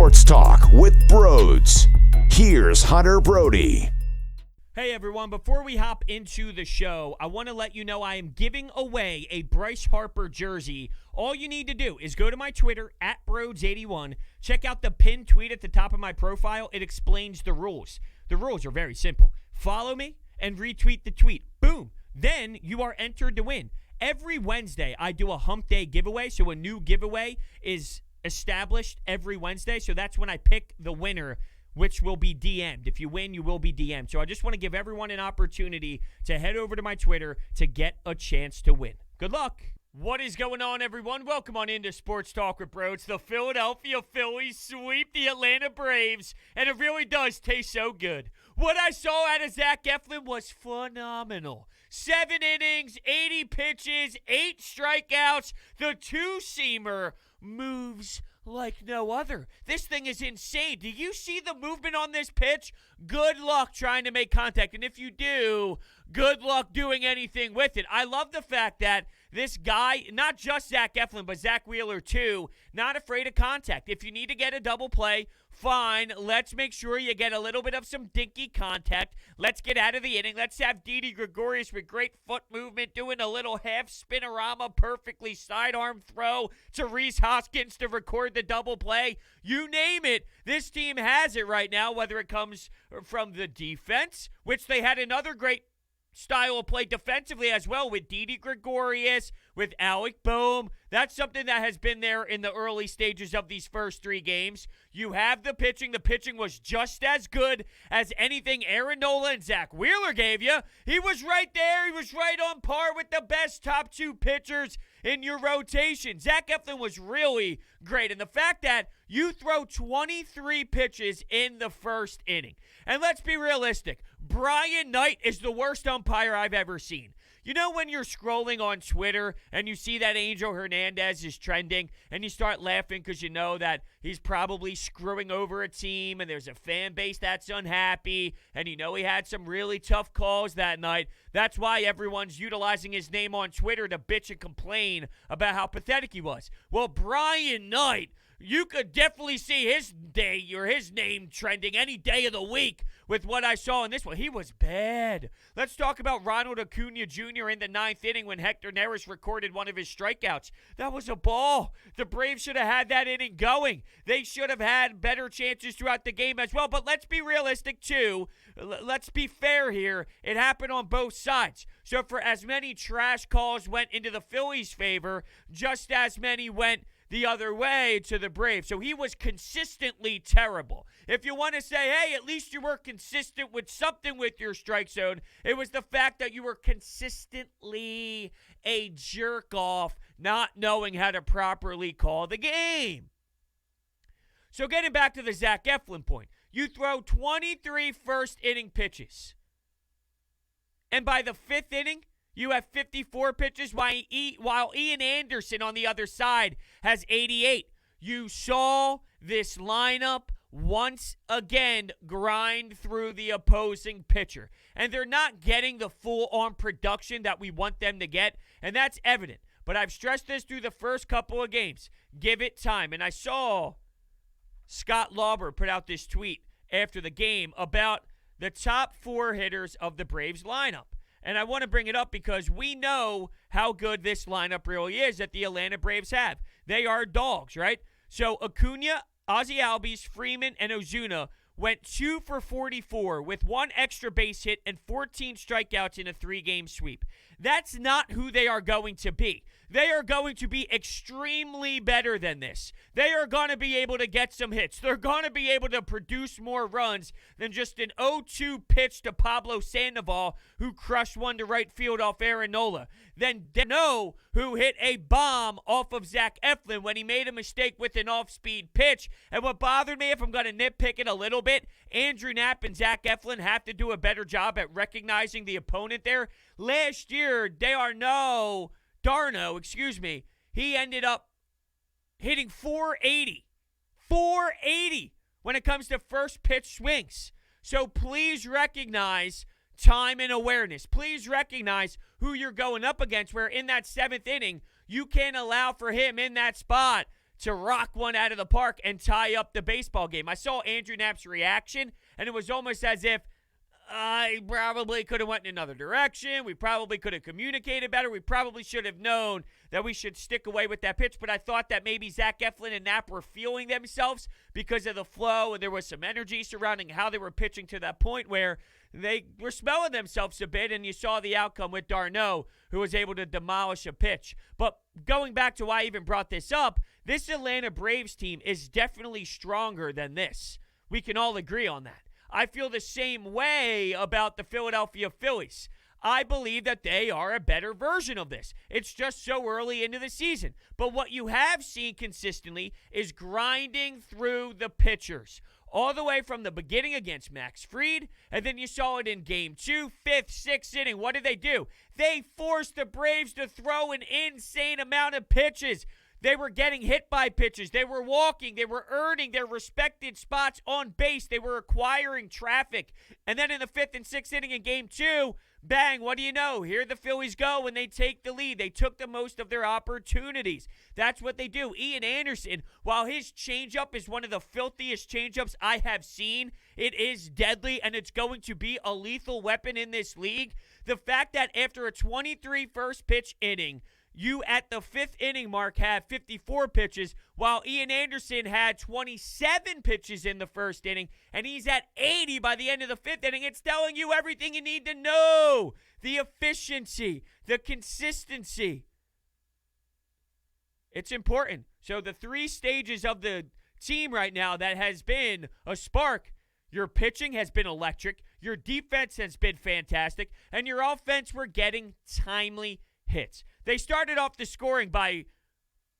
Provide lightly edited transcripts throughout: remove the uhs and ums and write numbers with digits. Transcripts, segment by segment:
Sports Talk with Brodes. Here's Hunter Brody. Hey everyone, before we hop into the show, I want to let you know I am giving away a Bryce Harper jersey. All you need to do is go to my Twitter, @Brodes81, check out the pinned tweet at the top of my profile. It explains the rules. The rules are very simple. Follow me and retweet the tweet. Boom. Then you are entered to win. Every Wednesday, I do a hump day giveaway, so a new giveaway is established every Wednesday. So that's when I pick the winner, which will be DM'd. If you win, you will be DM'd. So I just want to give everyone an opportunity to head over to my Twitter to get a chance to win. Good luck. What is going on, everyone? Welcome on into Sports Talk with Brodes. The Philadelphia Phillies sweep the Atlanta Braves, and it really does taste so good. What I saw out of Zach Eflin was phenomenal. 7 innings, 80 pitches, 8 strikeouts. The two-seamer moves like no other. This thing is insane. Do you see the movement on this pitch? Good luck trying to make contact. And if you do, good luck doing anything with it. I love the fact that this guy, not just Zach Eflin, but Zach Wheeler too, not afraid of contact. If you need to get a double play, fine. Let's make sure you get a little bit of some dinky contact. Let's get out of the inning. Let's have Didi Gregorius with great foot movement doing a little half spinorama, perfectly sidearm throw to Rhys Hoskins to record the double play. You name it. This team has it right now, whether it comes from the defense, which they had another great style of play defensively as well with Didi Gregorius, with Alec Bohm. That's something that has been there in the early stages of these first 3 games. You have the pitching. The pitching was just as good as anything Aaron Nola and Zach Wheeler gave you. He was right there. He was right on par with the best top 2 pitchers in your rotation. Zach Eflin was really great. And the fact that you throw 23 pitches in the first inning. And let's be realistic. Brian Knight is the worst umpire I've ever seen. You know when you're scrolling on Twitter and you see that Angel Hernandez is trending and you start laughing because you know that he's probably screwing over a team and there's a fan base that's unhappy and you know he had some really tough calls that night. That's why everyone's utilizing his name on Twitter to bitch and complain about how pathetic he was. Well, Brian Knight, you could definitely see his day or his name trending any day of the week with what I saw in this one. He was bad. Let's talk about Ronald Acuna Jr. in the 9th inning when Hector Neris recorded one of his strikeouts. That was a ball. The Braves should have had that inning going. They should have had better chances throughout the game as well. But let's be realistic, too. Let's be fair here. It happened on both sides. So for as many trash calls went into the Phillies' favor, just as many went the other way to the Braves. So he was consistently terrible. If you want to say, hey, at least you were consistent with something with your strike zone, it was the fact that you were consistently a jerk-off, not knowing how to properly call the game. So getting back to the Zach Eflin point, you throw 23 first-inning pitches. And by the 5th inning, you have 54 pitches while Ian Anderson on the other side has 88. You saw this lineup once again grind through the opposing pitcher. And they're not getting the full-on production that we want them to get, and that's evident. But I've stressed this through the first couple of games. Give it time. And I saw Scott Lauber put out this tweet after the game about the top 4 hitters of the Braves lineup. And I want to bring it up because we know how good this lineup really is that the Atlanta Braves have. They are dogs, right? So Acuna, Ozzie Albies, Freeman, and Ozuna went 2 for 44 with 1 extra base hit and 14 strikeouts in a 3-game sweep. That's not who they are going to be. They are going to be extremely better than this. They are going to be able to get some hits. They're going to be able to produce more runs than just an 0-2 pitch to Pablo Sandoval, who crushed one to right field off Aaron Nola. Then Dano, who hit a bomb off of Zach Eflin when he made a mistake with an off-speed pitch. And what bothered me, if I'm going to nitpick it a little bit, Andrew Knapp and Zach Eflin have to do a better job at recognizing the opponent there. Last year, Darno, he ended up hitting 480 when it comes to first pitch swings. So please recognize time and awareness. Please recognize who you're going up against, where in that 7th inning, you can't allow for him in that spot to rock one out of the park and tie up the baseball game. I saw Andrew Knapp's reaction, and it was almost as if I probably could have went in another direction. We probably could have communicated better. We probably should have known that we should stick away with that pitch. But I thought that maybe Zach Eflin and Knapp were feeling themselves because of the flow, and there was some energy surrounding how they were pitching to that point where they were smelling themselves a bit, and you saw the outcome with d'Arnaud, who was able to demolish a pitch. But going back to why I even brought this up, this Atlanta Braves team is definitely stronger than this. We can all agree on that. I feel the same way about the Philadelphia Phillies. I believe that they are a better version of this. It's just so early into the season. But what you have seen consistently is grinding through the pitchers. All the way from the beginning against Max Fried, and then you saw it in Game 2, 5th, 6th inning. What did they do? They forced the Braves to throw an insane amount of pitches. They were getting hit by pitches. They were walking. They were earning their respected spots on base. They were acquiring traffic. And then in the 5th and 6th inning in Game 2, bang, what do you know? Here the Phillies go, and they take the lead. They took the most of their opportunities. That's what they do. Ian Anderson, while his changeup is one of the filthiest changeups I have seen, it is deadly, and it's going to be a lethal weapon in this league. The fact that after a 23 first pitch inning, you at the 5th inning mark have 54 pitches, while Ian Anderson had 27 pitches in the first inning, and he's at 80 by the end of the 5th inning. It's telling you everything you need to know. The efficiency, the consistency. It's important. So the 3 stages of the team right now that has been a spark. Your pitching has been electric. Your defense has been fantastic. And your offense, we're getting timely hits. They started off the scoring by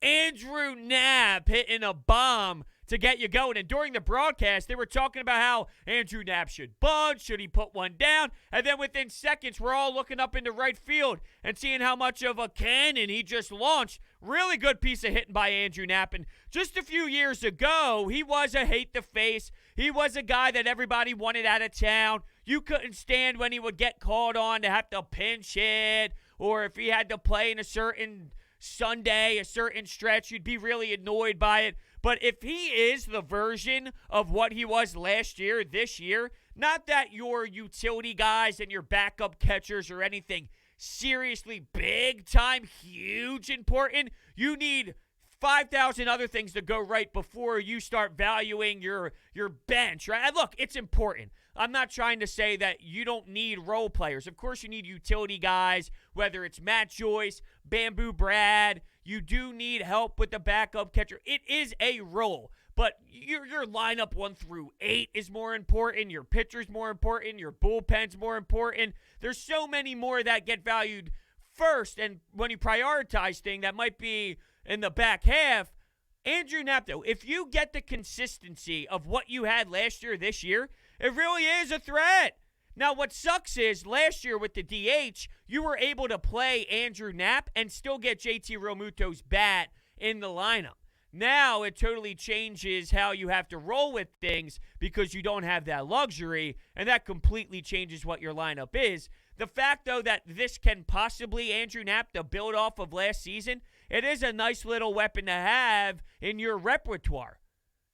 Andrew Knapp hitting a bomb to get you going. And during the broadcast, they were talking about how Andrew Knapp should bunt, should he put one down? And then within seconds, we're all looking up into right field and seeing how much of a cannon he just launched. Really good piece of hitting by Andrew Knapp. And just a few years ago, he was a hate to face. He was a guy that everybody wanted out of town. You couldn't stand when he would get called on to have to pinch hit, or if he had to play in a certain Sunday, a certain stretch, you'd be really annoyed by it. But if he is the version of what he was last year, this year, not that your utility guys and your backup catchers or anything seriously big time, huge, important, you need 5,000 other things to go right before you start valuing your bench, right? And look, it's important. I'm not trying to say that you don't need role players. Of course you need utility guys, whether it's Matt Joyce, Bamboo Brad. You do need help with the backup catcher. It is a role, but your lineup 1 through 8 is more important. Your pitcher's more important. Your bullpen's more important. There's so many more that get valued first, and when you prioritize things that might be in the back half, Andrew Knapp, though, if you get the consistency of what you had last year, this year, it really is a threat. Now, what sucks is last year with the DH, you were able to play Andrew Knapp and still get JT Realmuto's bat in the lineup. Now it totally changes how you have to roll with things because you don't have that luxury, and that completely changes what your lineup is. The fact, though, that this can possibly, Andrew Knapp, to build off of last season, it is a nice little weapon to have in your repertoire.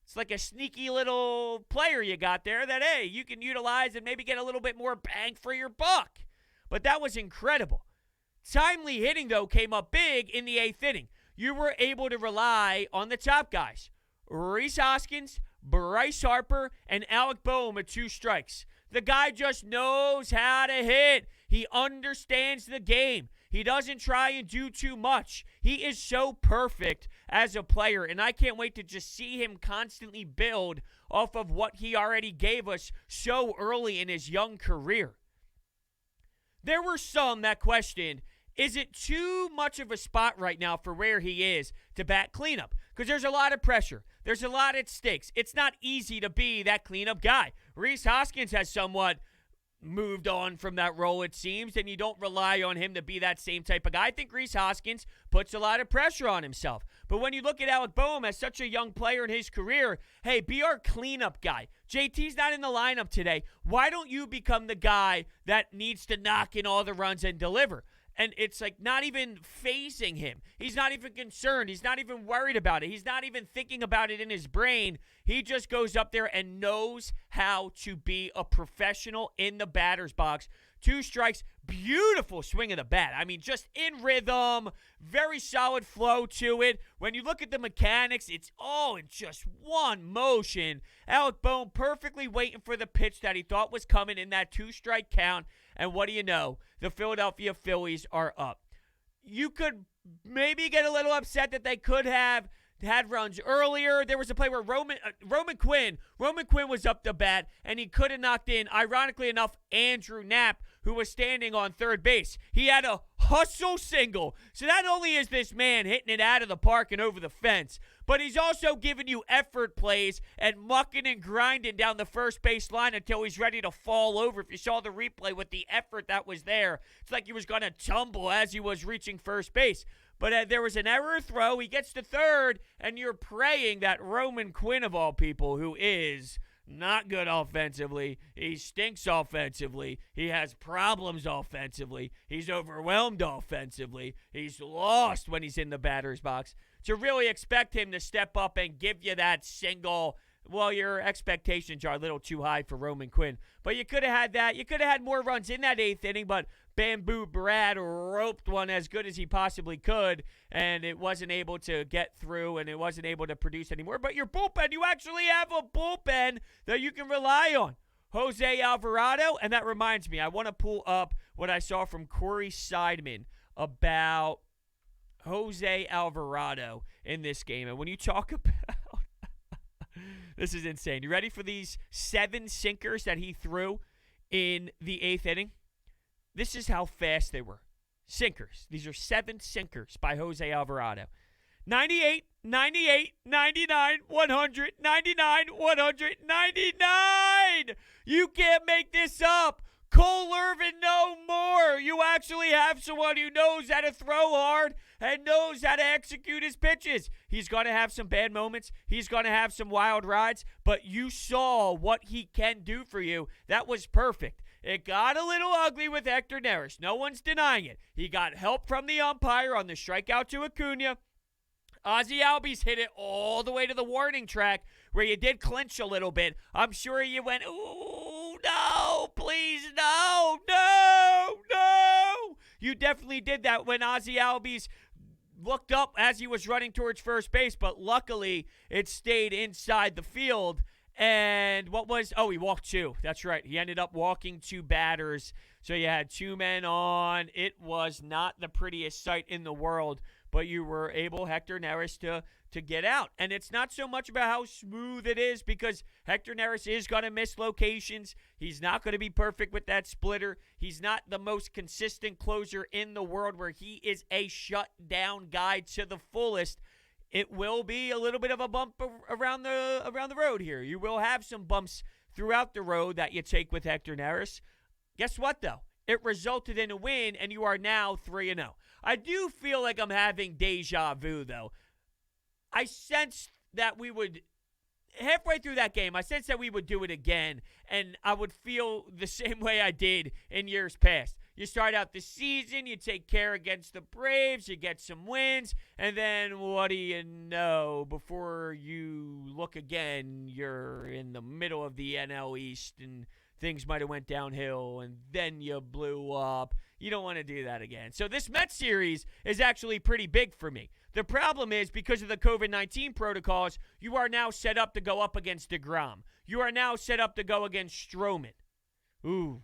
It's like a sneaky little player you got there that, hey, you can utilize and maybe get a little bit more bang for your buck. But that was incredible. Timely hitting, though, came up big in the 8th inning. You were able to rely on the top guys. Rhys Hoskins, Bryce Harper, and Alec Bohm at 2 strikes. The guy just knows how to hit. He understands the game. He doesn't try and do too much. He is so perfect as a player, and I can't wait to just see him constantly build off of what he already gave us so early in his young career. There were some that questioned, is it too much of a spot right now for where he is to bat cleanup? Because there's a lot of pressure. There's a lot at stakes. It's not easy to be that cleanup guy. Rhys Hoskins has somewhat moved on from that role, it seems, and you don't rely on him to be that same type of guy. I think Rhys Hoskins puts a lot of pressure on himself. But when you look at Alec Bohm as such a young player in his career, hey, be our cleanup guy. JT's not in the lineup today. Why don't you become the guy that needs to knock in all the runs and deliver? And it's like not even phasing him. He's not even concerned. He's not even worried about it. He's not even thinking about it in his brain. He just goes up there and knows how to be a professional in the batter's box. 2 strikes, beautiful swing of the bat. I mean, just in rhythm, very solid flow to it. When you look at the mechanics, it's all in just one motion. Alec Bohm perfectly waiting for the pitch that he thought was coming in that 2-strike count. And what do you know? The Philadelphia Phillies are up. You could maybe get a little upset that they could have had runs earlier. There was a play where Roman Quinn was up to bat, and he could have knocked in, ironically enough, Andrew Knapp, who was standing on third base. He had a hustle single. So not only is this man hitting it out of the park and over the fence, but he's also giving you effort plays and mucking and grinding down the first base line until he's ready to fall over. If you saw the replay with the effort that was there, it's like he was going to tumble as he was reaching first base. But there was an error throw. He gets to third, and you're praying that Roman Quinn, of all people, who is not good offensively, he stinks offensively, he has problems offensively, he's overwhelmed offensively, he's lost when he's in the batter's box. To really expect him to step up and give you that single, well, your expectations are a little too high for Roman Quinn. But you could have had that. You could have had more runs in that 8th inning, but Bamboo Brad roped one as good as he possibly could, and it wasn't able to get through, and it wasn't able to produce anymore. But your bullpen, you actually have a bullpen that you can rely on. Jose Alvarado, and that reminds me, I want to pull up what I saw from Corey Seidman about Jose Alvarado in this game. And when you talk about this is insane. You ready for these 7 sinkers that he threw in the 8th inning? This is how fast they were. Sinkers. These are 7 sinkers by Jose Alvarado. 98, 98, 99, 100, 99, 100, 99. You can't make this up. Cole Irvin, no more. You actually have someone who knows how to throw hard and knows how to execute his pitches. He's going to have some bad moments. He's going to have some wild rides, but you saw what he can do for you. That was perfect. It got a little ugly with Hector Neris. No one's denying it. He got help from the umpire on the strikeout to Acuna. Ozzie Albies hit it all the way to the warning track where you did clinch a little bit. I'm sure you went, ooh, no, please, no, no, no. You definitely did that when Ozzie Albies looked up as he was running towards first base, but luckily it stayed inside the field. And he walked 2. That's right. He ended up walking 2 batters. So you had 2 men on. It was not the prettiest sight in the world, but you were able, Hector Neris, to get out. And it's not so much about how smooth it is because Hector Neris is going to miss locations. He's not going to be perfect with that splitter. He's not the most consistent closer in the world where he is a shutdown guy to the fullest. It will be a little bit of a bump around the road here. You will have some bumps throughout the road that you take with Hector Neris. Guess what, though? It resulted in a win, and you are now 3-0. I do feel like I'm having deja vu, though. I sensed that we would, halfway through that game, I sensed that we would do it again, and I would feel the same way I did in years past. You start out the season, you take care against the Braves, you get some wins, and then what do you know? Before you look again, you're in the middle of the NL East, and things might have went downhill, and then you blew up. You don't want to do that again. So this Mets series is actually pretty big for me. The problem is, because of the COVID-19 protocols, you are now set up to go up against DeGrom. You are now set up to go against Stroman. Ooh.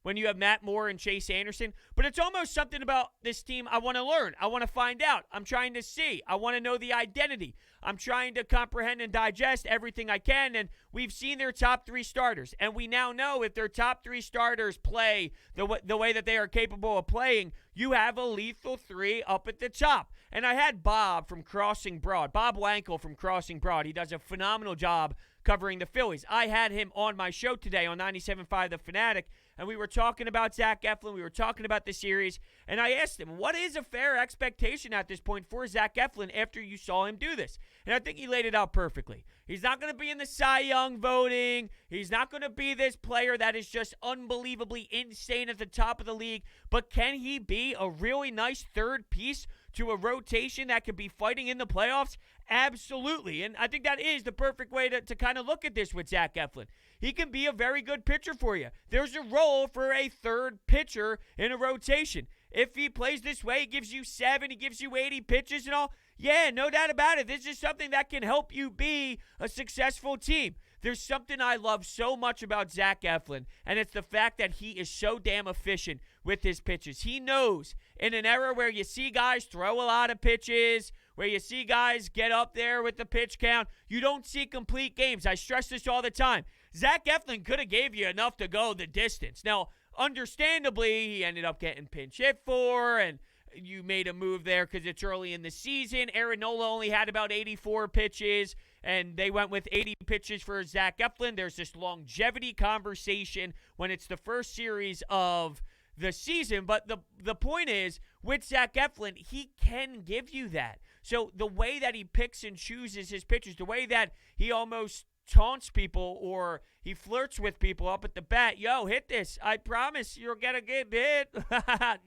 When you have Matt Moore and Chase Anderson. But it's almost something about this team I want to learn. I want to find out. I'm trying to see. I want to know the identity. I'm trying to comprehend and digest everything I can. And we've seen their top 3 starters. And we now know if their top 3 starters play the way that they are capable of playing, you have a lethal 3 up at the top. And I had Bob from Crossing Broad, Bob Wankel from Crossing Broad. He does a phenomenal job covering the Phillies. I had him on my show today on 97.5 The Fanatic, and we were talking about Zach Eflin. We were talking about the series, and I asked him, what is a fair expectation at this point for Zach Eflin after you saw him do this? And I think he laid it out perfectly. He's not going to be in the Cy Young voting. He's not going to be this player that is just unbelievably insane at the top of the league. But can he be a really nice third piece to a rotation that could be fighting in the playoffs? Absolutely. And I think that is the perfect way to kind of look at this with Zach Eflin. He can be a very good pitcher for you. There's a role for a third pitcher in a rotation. If he plays this way, he gives you 7, he gives you 80 pitches and all. Yeah, no doubt about it. This is something that can help you be a successful team. There's something I love so much about Zach Eflin, and it's the fact that he is so damn efficient with his pitches. He knows in an era where you see guys throw a lot of pitches, where you see guys get up there with the pitch count, you don't see complete games. I stress this all the time. Zach Eflin could have gave you enough to go the distance. Now, understandably, he ended up getting pinch hit for, and you made a move there because it's early in the season. Aaron Nola only had about 84 pitches, and they went with 80 pitches for Zach Eflin. There's this longevity conversation when it's the first series of the season. But the point is, with Zach Eflin, he can give you that. So the way that he picks and chooses his pitches, the way that he almost taunts people or he flirts with people up at the bat, yo, hit this. I promise you're going to get hit.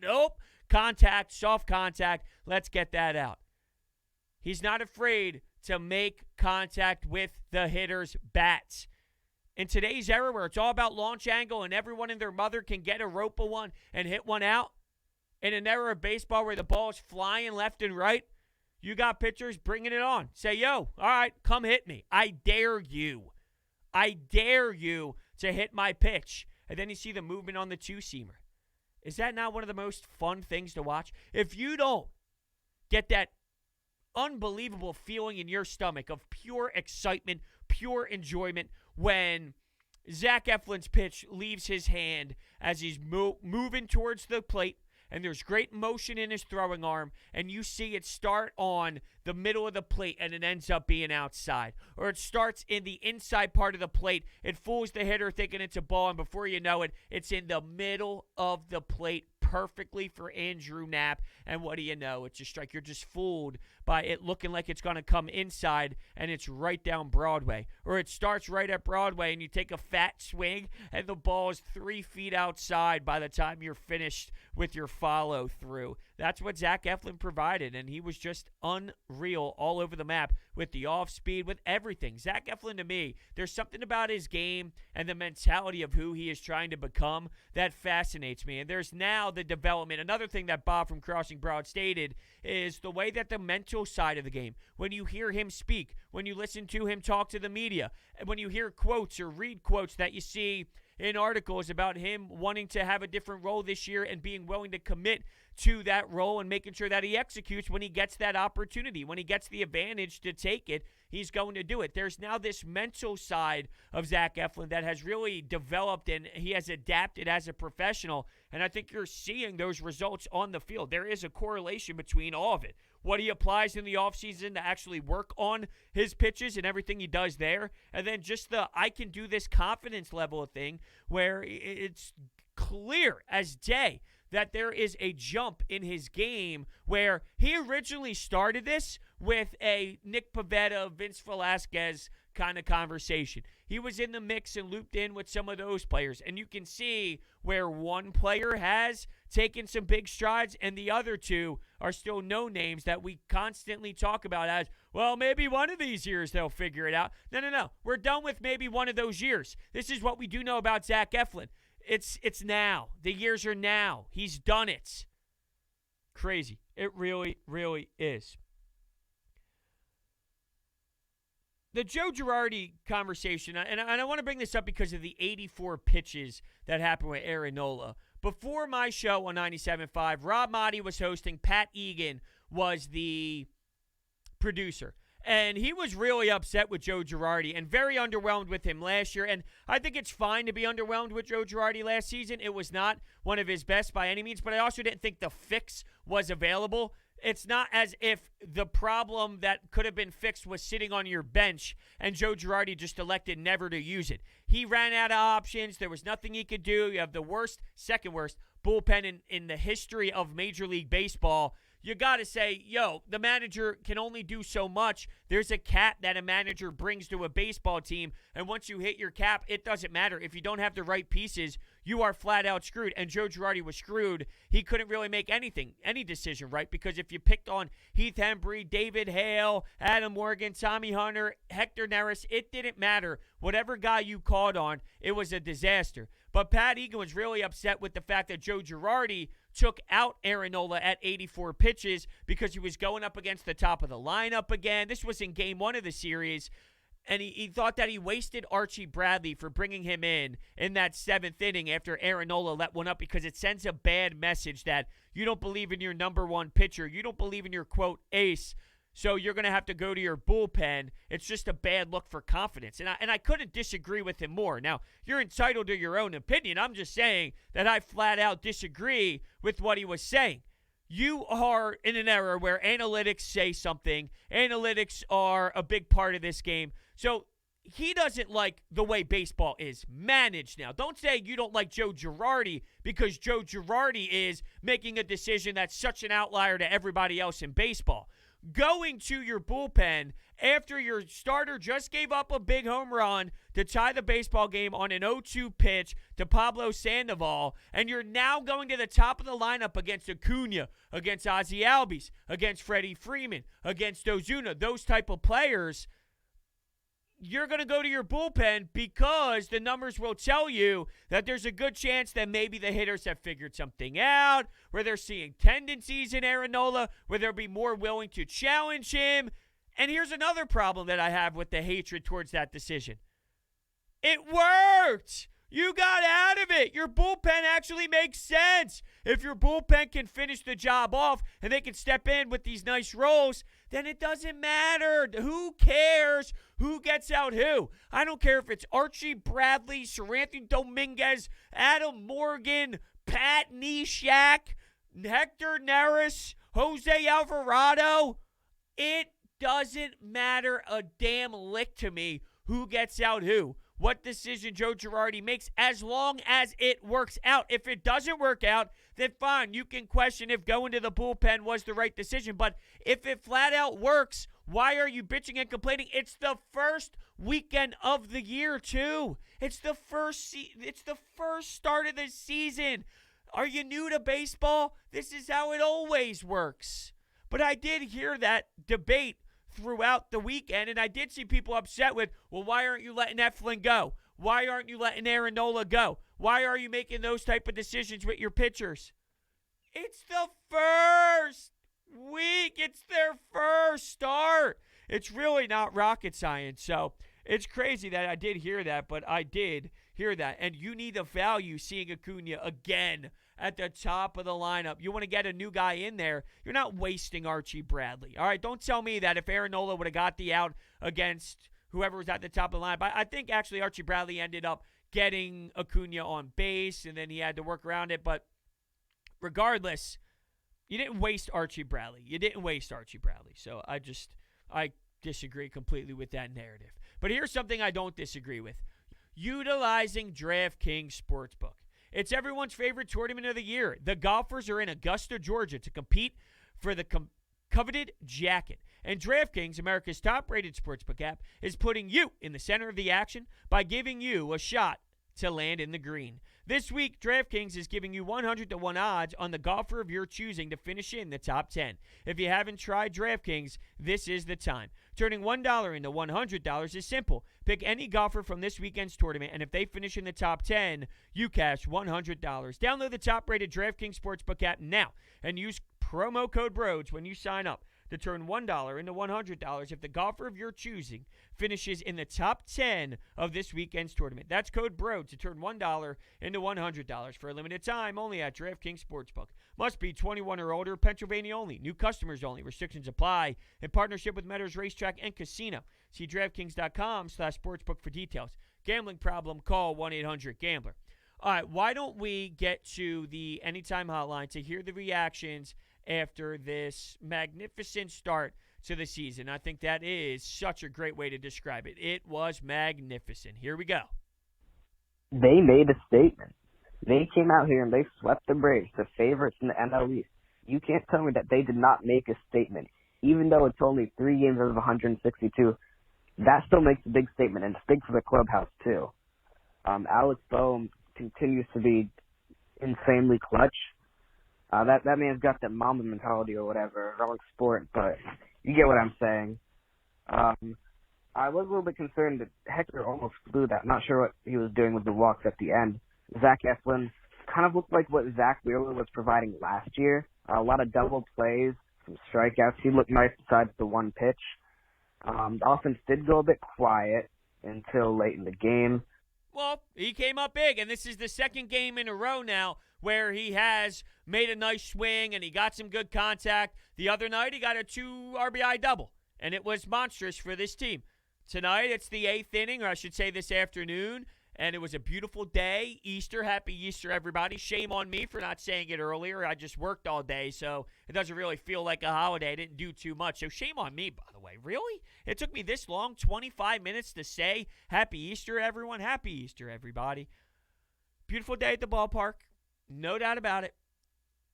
Nope. Contact, soft contact. Let's get that out. He's not afraid to make contact with the hitter's bats. In today's era where it's all about launch angle and everyone and their mother can get a rope of one and hit one out, in an era of baseball where the ball is flying left and right, you got pitchers bringing it on. Say, yo, all right, come hit me. I dare you. I dare you to hit my pitch. And then you see the movement on the two-seamer. Is that not one of the most fun things to watch? If you don't get that unbelievable feeling in your stomach of pure excitement, pure enjoyment when Zach Eflin's pitch leaves his hand as he's moving towards the plate, and there's great motion in his throwing arm, and you see it start on the middle of the plate and it ends up being outside. Or it starts in the inside part of the plate. It fools the hitter thinking it's a ball, and before you know it, it's in the middle of the plate perfectly for Andrew Knapp. And what do you know? It's a strike. You're just fooled by it looking like it's going to come inside, and it's right down Broadway. Or it starts right at Broadway, and you take a fat swing, and the ball is 3 feet outside by the time you're finished with your follow-through. That's what Zach Eflin provided, and he was just unreal all over the map with the off-speed, with everything. Zach Eflin, to me, there's something about his game and the mentality of who he is trying to become that fascinates me. And there's now the development. Another thing that Bob from Crossing Broad stated is the way that the mental side of the game, when you hear him speak, when you listen to him talk to the media, and when you hear quotes or read quotes that you see in articles about him wanting to have a different role this year and being willing to commit to that role and making sure that he executes when he gets that opportunity. When he gets the advantage to take it, he's going to do it. There's now this mental side of Zach Eflin that has really developed, and he has adapted as a professional, and I think you're seeing those results on the field. There is a correlation between all of it. What he applies in the offseason to actually work on his pitches and everything he does there, and then just the I can do this confidence level of thing where it's clear as day that there is a jump in his game where he originally started this with a Nick Pivetta, Vince Velasquez kind of conversation. He was in the mix and looped in with some of those players, and you can see where one player has taken some big strides and the other two are still no names that we constantly talk about as, well, maybe one of these years they'll figure it out. No. We're done with maybe one of those years. This is what we do know about Zach Eflin. It's now. The years are now. He's done it. Crazy. It really, really is. The Joe Girardi conversation, and I want to bring this up because of the 84 pitches that happened with Aaron Nola. Before my show on 97.5, Rob Motti was hosting. Pat Egan was the producer. And he was really upset with Joe Girardi and very underwhelmed with him last year. And I think it's fine to be underwhelmed with Joe Girardi last season. It was not one of his best by any means, but I also didn't think the fix was available. It's not as if the problem that could have been fixed was sitting on your bench and Joe Girardi just elected never to use it. He ran out of options. There was nothing he could do. You have the second worst bullpen in the history of Major League Baseball. You got to say, the manager can only do so much. There's a cap that a manager brings to a baseball team, and once you hit your cap, it doesn't matter. If you don't have the right pieces, you are flat out screwed, and Joe Girardi was screwed. He couldn't really make any decision, right? Because if you picked on Heath Hembree, David Hale, Adam Morgan, Tommy Hunter, Hector Neris, it didn't matter. Whatever guy you called on, it was a disaster. But Pat Egan was really upset with the fact that Joe Girardi took out Aaron Nola at 84 pitches because he was going up against the top of the lineup again. This was in game 1 of the series, and he thought that he wasted Archie Bradley for bringing him in that 7th inning after Aaron Nola let one up, because it sends a bad message that you don't believe in your number one pitcher. You don't believe in your, quote, ace. So you're going to have to go to your bullpen. It's just a bad look for confidence. And I couldn't disagree with him more. Now, you're entitled to your own opinion. I'm just saying that I flat out disagree with what he was saying. You are in an era where analytics say something. Analytics are a big part of this game. So he doesn't like the way baseball is managed now. Don't say you don't like Joe Girardi because Joe Girardi is making a decision that's such an outlier to everybody else in baseball. Going to your bullpen after your starter just gave up a big home run to tie the baseball game on an 0-2 pitch to Pablo Sandoval, and you're now going to the top of the lineup against Acuna, against Ozzie Albies, against Freddie Freeman, against Ozuna, those type of players, you're going to go to your bullpen because the numbers will tell you that there's a good chance that maybe the hitters have figured something out, where they're seeing tendencies in Aaron Nola, where they'll be more willing to challenge him. And here's another problem that I have with the hatred towards that decision. It worked! You got out of it. Your bullpen actually makes sense. If your bullpen can finish the job off and they can step in with these nice rolls, then it doesn't matter. Who cares who gets out who? I don't care if it's Archie Bradley, Seranthony Dominguez, Adam Morgan, Pat Neshek, Hector Neris, Jose Alvarado. It doesn't matter a damn lick to me who gets out who. What decision Joe Girardi makes, as long as it works out. If it doesn't work out, then fine. You can question if going to the bullpen was the right decision. But if it flat out works, why are you bitching and complaining? It's the first weekend of the year, too. It's the first start of the season. Are you new to baseball? This is how it always works. But I did hear that debate throughout the weekend, and I did see people upset with, well, why aren't you letting Eflin go? Why aren't you letting Aaron Nola go? Why are you making those type of decisions with your pitchers? It's the first week. It's their first start. It's really not rocket science. So it's crazy that I did hear that, but I did hear that. And you need to value seeing Acuna again at the top of the lineup. You want to get a new guy in there. You're not wasting Archie Bradley. All right, don't tell me that if Aaron Nola would have got the out against whoever was at the top of the lineup. I think actually Archie Bradley ended up getting Acuna on base, and then he had to work around it. But regardless, you didn't waste Archie Bradley. So I disagree completely with that narrative. But here's something I don't disagree with. Utilizing DraftKings Sportsbook. It's everyone's favorite tournament of the year. The golfers are in Augusta, Georgia to compete for the coveted jacket. And DraftKings, America's top-rated sportsbook app, is putting you in the center of the action by giving you a shot to land in the green. This week, DraftKings is giving you 100-1 odds on the golfer of your choosing to finish in the top 10. If you haven't tried DraftKings, this is the time. Turning $1 into $100 is simple. Pick any golfer from this weekend's tournament, and if they finish in the top 10, you cash $100. Download the top-rated DraftKings Sportsbook app now and use promo code Brodes when you sign up to turn $1 into $100 if the golfer of your choosing finishes in the top 10 of this weekend's tournament. That's code BRODES to turn $1 into $100 for a limited time only at DraftKings Sportsbook. Must be 21 or older, Pennsylvania only. New customers only. Restrictions apply. In partnership with Meadows Racetrack and Casino. See DraftKings.com/sportsbook for details. Gambling problem? Call 1-800-GAMBLER. All right, why don't we get to the Anytime Hotline to hear the reactions after this magnificent start to the season. I think that is such a great way to describe it. It was magnificent. Here we go. They made a statement. They came out here and they swept the Braves, the favorites in the NL East. You can't tell me that they did not make a statement. Even though it's only 3 games out of 162, that still makes a big statement, and it's big for the clubhouse, too. Alec Bohm continues to be insanely clutch. That man's got that Mamba mentality or whatever, wrong sport, but you get what I'm saying. I was a little bit concerned that Hector almost flew that. Not sure what he was doing with the walks at the end. Zach Eflin kind of looked like what Zach Wheeler was providing last year. A lot of double plays, some strikeouts. He looked nice besides the one pitch. The offense did go a bit quiet until late in the game. Well, he came up big, and this is the second game in a row now where he has made a nice swing and he got some good contact. The other night, he got a 2 RBI double, and it was monstrous for this team. Tonight, it's the 8th inning, or I should say this afternoon, and it was a beautiful day. Easter, happy Easter, everybody. Shame on me for not saying it earlier. I just worked all day, so it doesn't really feel like a holiday. I didn't do too much, so shame on me, by the way. Really? It took me this long, 25 minutes to say happy Easter, everyone. Happy Easter, everybody. Beautiful day at the ballpark. No doubt about it.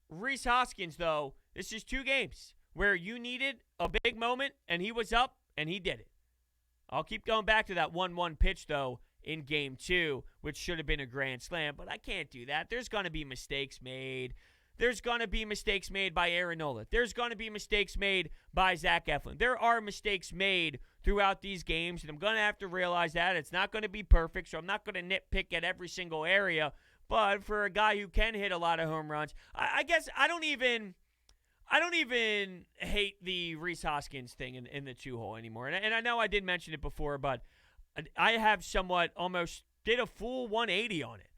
Rhys Hoskins, though, this is 2 games where you needed a big moment, and he was up, and he did it. I'll keep going back to that 1-1 pitch, though, in Game 2, which should have been a grand slam, but I can't do that. There's going to be mistakes made. There's going to be mistakes made by Aaron Nola. There's going to be mistakes made by Zach Eflin. There are mistakes made throughout these games, and I'm going to have to realize that. It's not going to be perfect, so I'm not going to nitpick at every single area, but for a guy who can hit a lot of home runs, I guess I don't even hate the Rhys Hoskins thing in the 2-hole anymore. And I know I did mention it before, but I have somewhat almost did a full 180 on it.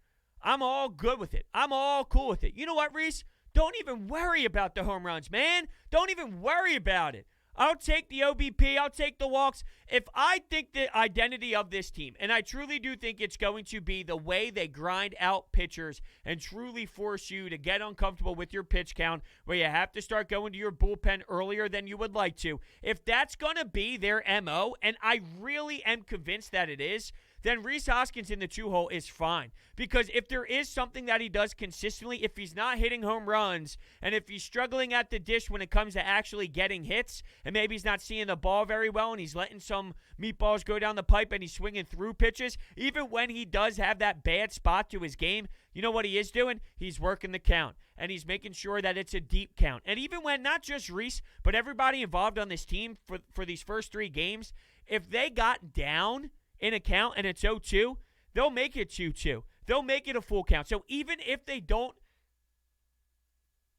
I'm all good with it. I'm all cool with it. You know what, Rhys? Don't even worry about the home runs, man. Don't even worry about it. I'll take the OBP. I'll take the walks. If I think the identity of this team, and I truly do think it's going to be the way they grind out pitchers and truly force you to get uncomfortable with your pitch count, where you have to start going to your bullpen earlier than you would like to. If that's going to be their MO, and I really am convinced that it is, then Rhys Hoskins in the 2-hole is fine. Because if there is something that he does consistently, if he's not hitting home runs, and if he's struggling at the dish when it comes to actually getting hits, and maybe he's not seeing the ball very well, and he's letting some meatballs go down the pipe, and he's swinging through pitches, even when he does have that bad spot to his game, you know what he is doing? He's working the count, and he's making sure that it's a deep count. And even when not just Rhys, but everybody involved on this team for these first 3 games, if they got down in a count and it's 0-2, they'll make it 2-2. They'll make it a full count. So even if they don't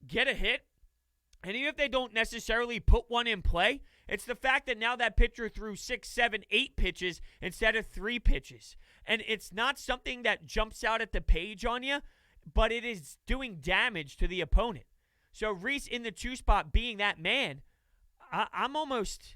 get a hit, and even if they don't necessarily put one in play, it's the fact that now that pitcher threw 6, 7, 8 pitches instead of 3 pitches. And it's not something that jumps out at the page on you, but it is doing damage to the opponent. So Rhys in the 2 spot being that man, I'm almost...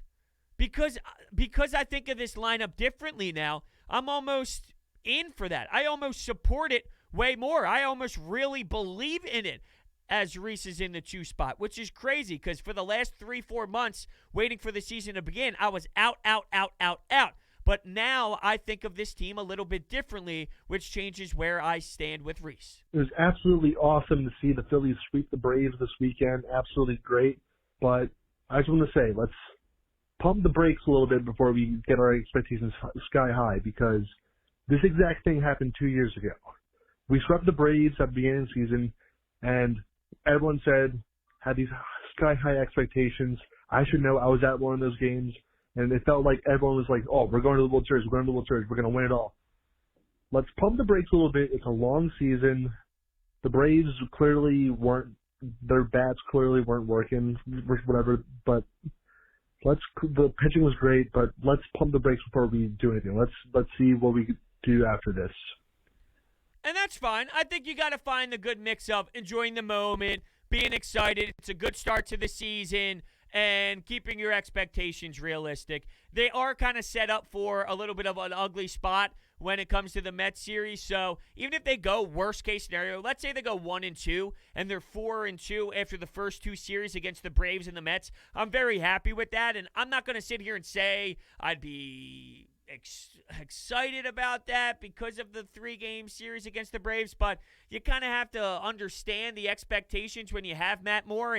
Because I think of this lineup differently now, I'm almost in for that. I almost support it way more. I almost really believe in it as Rhys is in the 2 spot, which is crazy because for the last 3-4 months waiting for the season to begin, I was out. But now I think of this team a little bit differently, which changes where I stand with Rhys. It was absolutely awesome to see the Phillies sweep the Braves this weekend. Absolutely great. But I just want to say, let's pump the brakes a little bit before we get our expectations sky high, because this exact thing happened 2 years ago. We swept the Braves at the beginning of the season, and everyone had these sky high expectations. I should know. I was at one of those games, and it felt like everyone was like, oh, we're going to the World Series, we're going to the World Series, we're going to win it all. Let's pump the brakes a little bit. It's a long season. The Braves their bats clearly weren't working, whatever, but the pitching was great, but let's pump the brakes before we do anything. Let's see what we do after this. And that's fine. I think you got to find the good mix of enjoying the moment, being excited. It's a good start to the season, and keeping your expectations realistic. They are kind of set up for a little bit of an ugly spot when it comes to the Mets series. So even if they go worst case scenario, let's say they go 1-2 and they're 4-2 after the first two series against the Braves and the Mets, I'm very happy with that. And I'm not going to sit here and say I'd be excited about that because of the 3-game series against the Braves, but you kind of have to understand the expectations when you have Matt Moore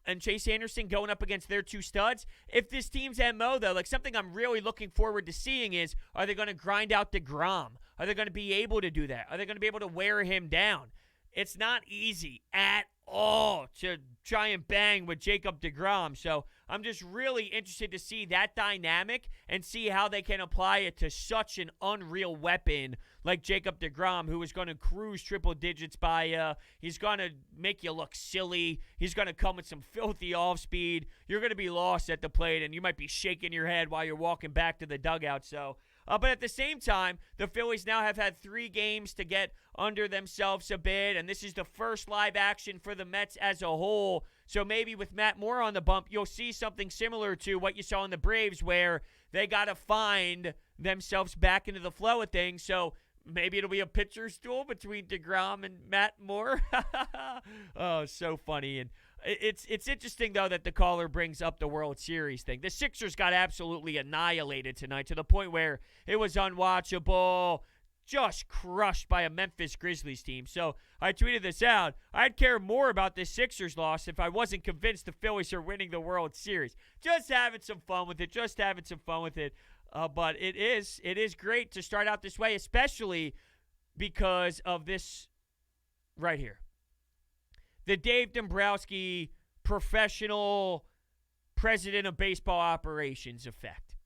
and Chase Anderson going up against their two studs. If this team's MO, though, like something I'm really looking forward to seeing is, are they going to grind out DeGrom? Are they going to be able to do that? Are they going to be able to wear him down? It's not easy at all to try and bang with Jacob DeGrom. So I'm just really interested to see that dynamic and see how they can apply it to such an unreal weapon like Jacob DeGrom, who is going to cruise triple digits by you. He's going to make you look silly. He's going to come with some filthy off-speed. You're going to be lost at the plate, and you might be shaking your head while you're walking back to the dugout. So, but at the same time, the Phillies now have had 3 games to get under themselves a bit, and this is the first live action for the Mets as a whole. So maybe with Matt Moore on the bump, you'll see something similar to what you saw in the Braves, where they got to find themselves back into the flow of things. So maybe it'll be a pitcher's duel between DeGrom and Matt Moore. Oh, so funny. And it's interesting, though, that the caller brings up the World Series thing. The Sixers got absolutely annihilated tonight to the point where it was unwatchable, just crushed by a Memphis Grizzlies team. So I tweeted this out. I'd care more about the Sixers loss if I wasn't convinced the Phillies are winning the World Series. Just having some fun with it. But it is great to start out this way, especially because of this right here. The Dave Dombrowski professional president of baseball operations effect.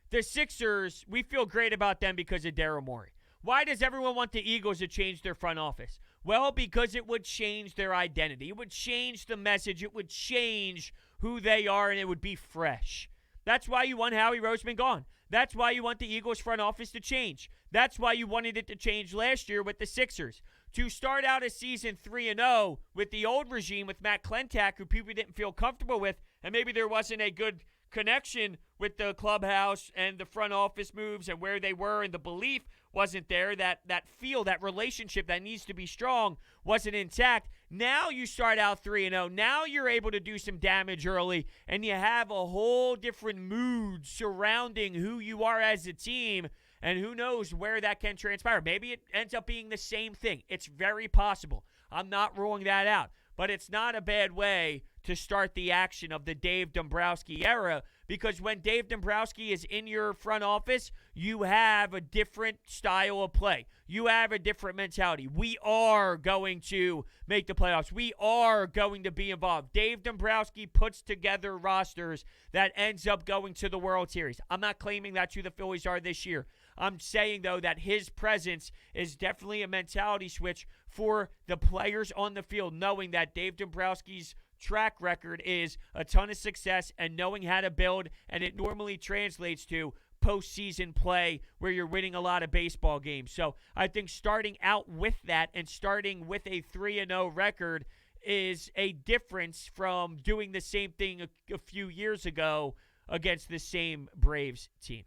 The Sixers, we feel great about them because of Daryl Morey. Why does everyone want the Eagles to change their front office? Well, because it would change their identity. It would change the message. It would change who they are, and it would be fresh. That's why you want Howie Roseman gone. That's why you want the Eagles front office to change. That's why you wanted it to change last year with the Sixers. To start out a season 3-0 with the old regime with Matt Klentak, who people didn't feel comfortable with, and maybe there wasn't a good connection with the clubhouse and the front office moves and where they were, and the belief wasn't there, that feel, that relationship that needs to be strong wasn't intact. Now you start out 3-0. Now you're able to do some damage early, and you have a whole different mood surrounding who you are as a team, and who knows where that can transpire. Maybe it ends up being the same thing. It's very possible. I'm not ruling that out. But it's not a bad way to start the action of the Dave Dombrowski era, because when Dave Dombrowski is in your front office, you have a different style of play. You have a different mentality. We are going to make the playoffs. We are going to be involved. Dave Dombrowski puts together rosters that ends up going to the World Series. I'm not claiming that's who the Phillies are this year. I'm saying, though, that his presence is definitely a mentality switch for the players on the field, knowing that Dave Dombrowski's track record is a ton of success and knowing how to build, and it normally translates to postseason play where you're winning a lot of baseball games. So I think starting out with that and starting with a 3-0 record is a difference from doing the same thing a few years ago against the same Braves team.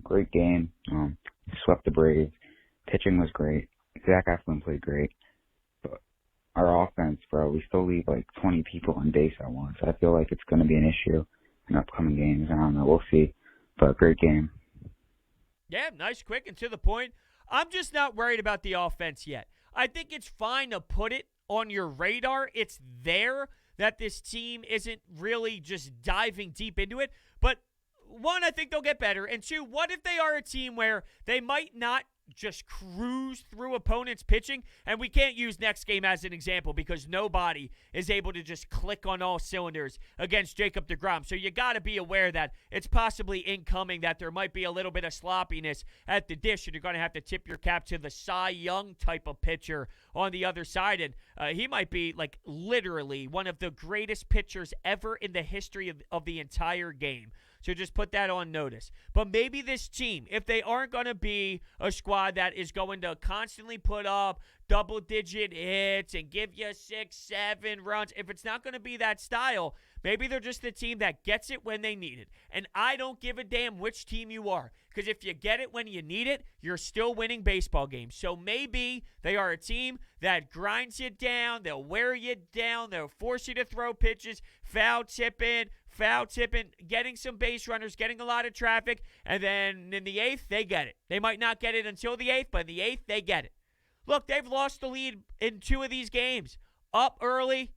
Great game. Swept the Braves. Pitching was great. Zach Eflin played great. But our offense, bro, we still leave like 20 people on base at once. I feel like it's going to be an issue in upcoming games. I don't know. We'll see. But great game. Yeah, nice, quick, and to the point. I'm just not worried about the offense yet. I think it's fine to put it on your radar. It's there that this team isn't really just diving deep into it. But one, I think they'll get better. And two, what if they are a team where they might not just cruise through opponents' pitching? And we can't use next game as an example because nobody is able to just click on all cylinders against Jacob DeGrom. So you got to be aware that it's possibly incoming, that there might be a little bit of sloppiness at the dish, and you're going to have to tip your cap to the Cy Young type of pitcher on the other side. And he might be like literally one of the greatest pitchers ever in the history of the entire game. So just put that on notice. But maybe this team, if they aren't going to be a squad that is going to constantly put up double-digit hits and give you 6, 7 runs, if it's not going to be that style, maybe they're just the team that gets it when they need it. And I don't give a damn which team you are, because if you get it when you need it, you're still winning baseball games. So maybe they are a team that grinds you down, they'll wear you down, they'll force you to throw pitches, foul tipping, getting some base runners, getting a lot of traffic, and then in the 8th, they get it. They might not get it until the 8th, but in the 8th, they get it. Look, they've lost the lead in 2 of these games. Up early,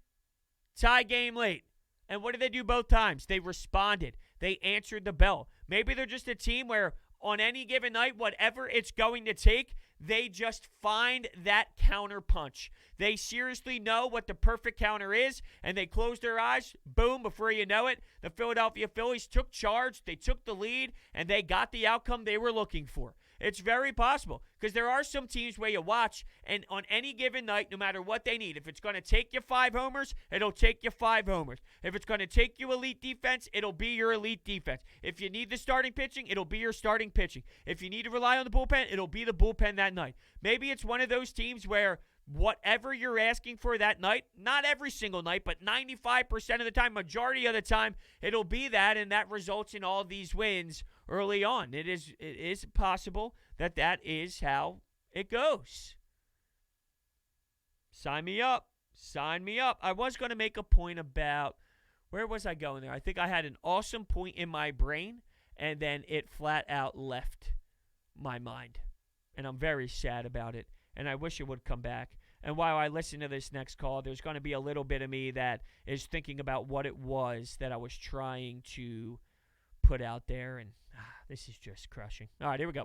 tie game late. And what did they do both times? They responded. They answered the bell. Maybe they're just a team where on any given night, whatever it's going to take, they just find that counter punch. They seriously know what the perfect counter is, and they close their eyes. Boom, before you know it, the Philadelphia Phillies took charge, they took the lead, and they got the outcome they were looking for. It's very possible, because there are some teams where you watch, and on any given night, no matter what they need, if it's going to take you 5 homers, it'll take you 5 homers. If it's going to take you elite defense, it'll be your elite defense. If you need the starting pitching, it'll be your starting pitching. If you need to rely on the bullpen, it'll be the bullpen that night. Maybe it's one of those teams where whatever you're asking for that night, not every single night, but 95% of the time, majority of the time, it'll be that, and that results in all these wins early on. It is possible that is how it goes. Sign me up. Sign me up. I was going to make a point about, where was I going there? I think I had an awesome point in my brain, and then it flat out left my mind. And I'm very sad about it. And I wish it would come back. And while I listen to this next call, there's going to be a little bit of me that is thinking about what it was that I was trying to put out there. And this is just crushing. All right, here we go.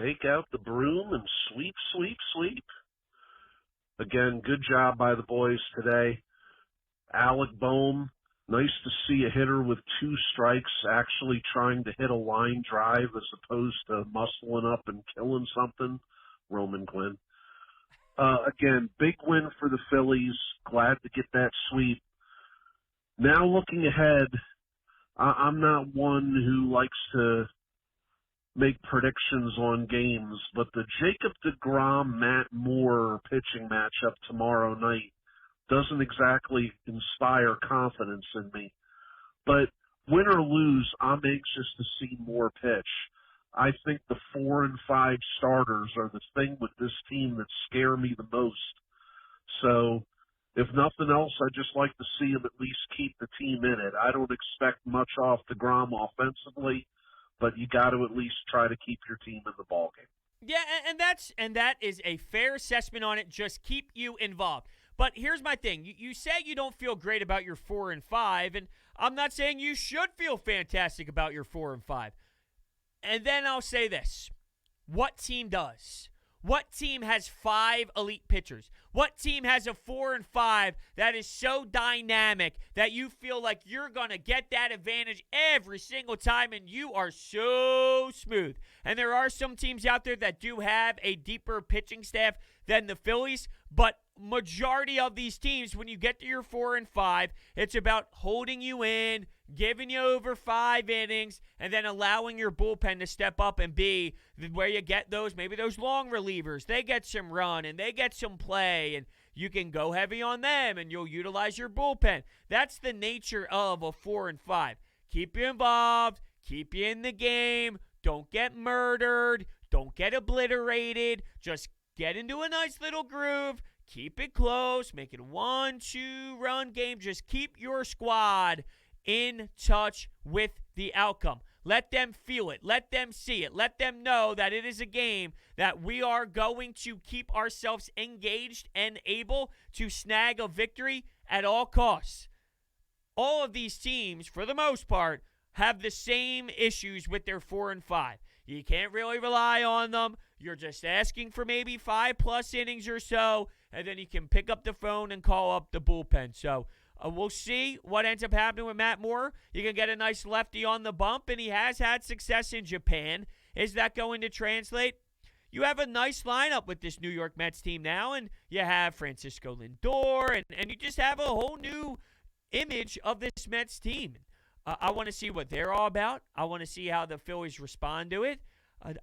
Take out the broom and sweep, sweep, sweep. Again, good job by the boys today. Alec Bohm, nice to see a hitter with 2 strikes actually trying to hit a line drive as opposed to muscling up and killing something. Roman Quinn. Again, big win for the Phillies. Glad to get that sweep. Now looking ahead, I'm not one who likes to make predictions on games, but the Jacob deGrom, Matt Moore pitching matchup tomorrow night doesn't exactly inspire confidence in me. But win or lose, I'm anxious to see Moore pitch. I think the 4 and 5 starters are the thing with this team that scare me the most. So if nothing else, I just like to see them at least keep the team in it. I don't expect much off deGrom offensively, but you got to at least try to keep your team in the ballgame. Yeah, and that is a fair assessment on it. Just keep you involved. But here's my thing. You say you don't feel great about your 4 and 5, and I'm not saying you should feel fantastic about your 4 and 5. And then I'll say this. What team does? What team has 5 elite pitchers? What team has a 4 and 5 that is so dynamic that you feel like you're going to get that advantage every single time and you are so smooth? And there are some teams out there that do have a deeper pitching staff than the Phillies, but majority of these teams, when you get to your 4 and 5, it's about holding you in, giving you over 5 innings, and then allowing your bullpen to step up and be where you get those, maybe those long relievers. They get some run and they get some play, and you can go heavy on them and you'll utilize your bullpen. That's the nature of a 4 and 5. Keep you involved, keep you in the game, don't get murdered, don't get obliterated, just get into a nice little groove, keep it close, make it a 1-2 run game. Just keep your squad in touch with the outcome. Let them feel it. Let them see it. Let them know that it is a game that we are going to keep ourselves engaged and able to snag a victory at all costs. All of these teams, for the most part, have the same issues with their 4 and 5. You can't really rely on them. You're just asking for maybe 5+ innings or so, and then you can pick up the phone and call up the bullpen. So we'll see what ends up happening with Matt Moore. You can get a nice lefty on the bump, and he has had success in Japan. Is that going to translate? You have a nice lineup with this New York Mets team now, and you have Francisco Lindor, and you just have a whole new image of this Mets team. I want to see what they're all about. I want to see how the Phillies respond to it.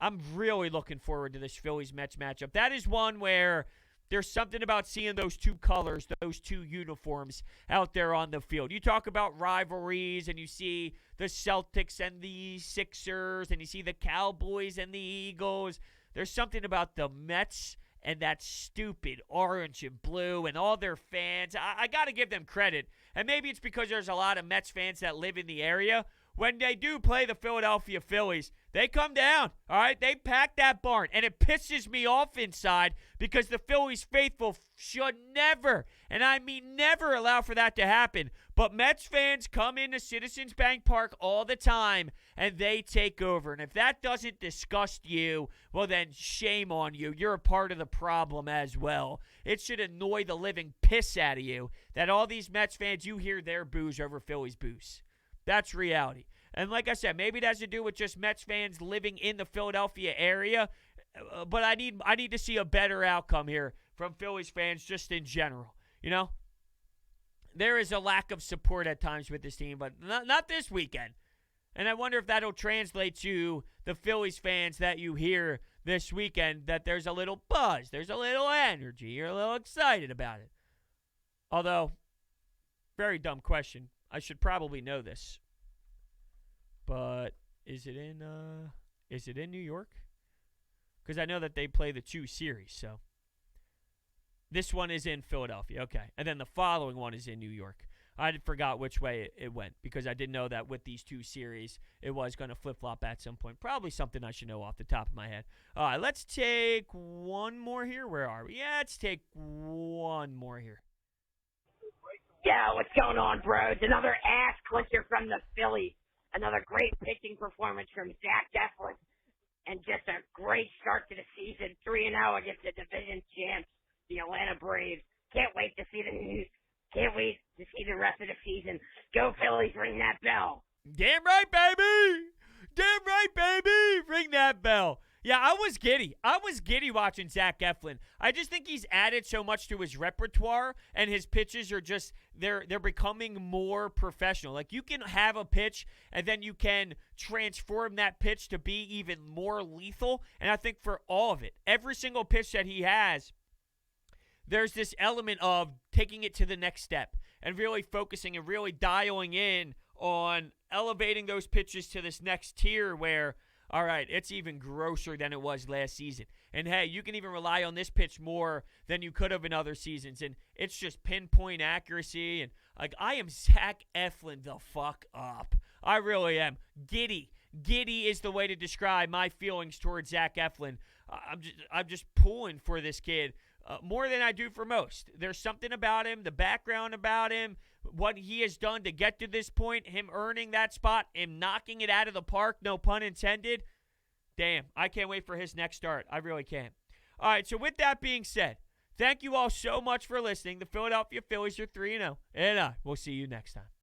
I'm really looking forward to this Phillies-Mets matchup. That is one where there's something about seeing those two colors, those two uniforms out there on the field. You talk about rivalries, and you see the Celtics and the Sixers, and you see the Cowboys and the Eagles. There's something about the Mets and that stupid orange and blue and all their fans. I got to give them credit. And maybe it's because there's a lot of Mets fans that live in the area. When they do play the Philadelphia Phillies, they come down, all right? They pack that barn, and it pisses me off inside because the Phillies faithful should never, and I mean never, allow for that to happen. But Mets fans come into Citizens Bank Park all the time, and they take over. And if that doesn't disgust you, well then shame on you. You're a part of the problem as well. It should annoy the living piss out of you that all these Mets fans, you hear their boos over Phillies boos. That's reality. And like I said, maybe it has to do with just Mets fans living in the Philadelphia area. But I need to see a better outcome here from Phillies fans just in general. You know, there is a lack of support at times with this team, but not this weekend. And I wonder if that'll translate to the Phillies fans that you hear this weekend, that there's a little buzz, there's a little energy, you're a little excited about it. Although, very dumb question. I should probably know this. But is it in New York? Because I know that they play the 2 series, so this one is in Philadelphia. Okay. And then the following one is in New York. I forgot which way it went because I didn't know that with these 2 series it was going to flip-flop at some point. Probably something I should know off the top of my head. All right, let's take one more here. Where are we? Yeah, let's take one more here. Yeah, what's going on, Brodes? Another ass clincher from the Phillies. Another great pitching performance from Zach Eflin. And just a great start to the season. 3-0 against the division champs, the Atlanta Braves. Can't wait to see the rest of the season. Go Phillies, ring that bell. Damn right, baby. Damn right, baby. Ring that bell. Yeah, I was giddy. I was giddy watching Zach Eflin. I just think he's added so much to his repertoire, and his pitches are just, they're becoming more professional. Like, you can have a pitch, and then you can transform that pitch to be even more lethal. And I think for all of it, every single pitch that he has, there's this element of taking it to the next step and really focusing and really dialing in on elevating those pitches to this next tier where, all right, it's even grosser than it was last season. And, hey, you can even rely on this pitch more than you could have in other seasons. And it's just pinpoint accuracy. And, like, I am Zach Eflin the fuck up. I really am. Giddy. Giddy is the way to describe my feelings towards Zach Eflin. I'm just pulling for this kid more than I do for most. There's something about him, the background about him, what he has done to get to this point, him earning that spot, him knocking it out of the park, no pun intended. Damn, I can't wait for his next start. I really can't. All right, so with that being said, thank you all so much for listening. The Philadelphia Phillies are 3-0, and we'll see you next time.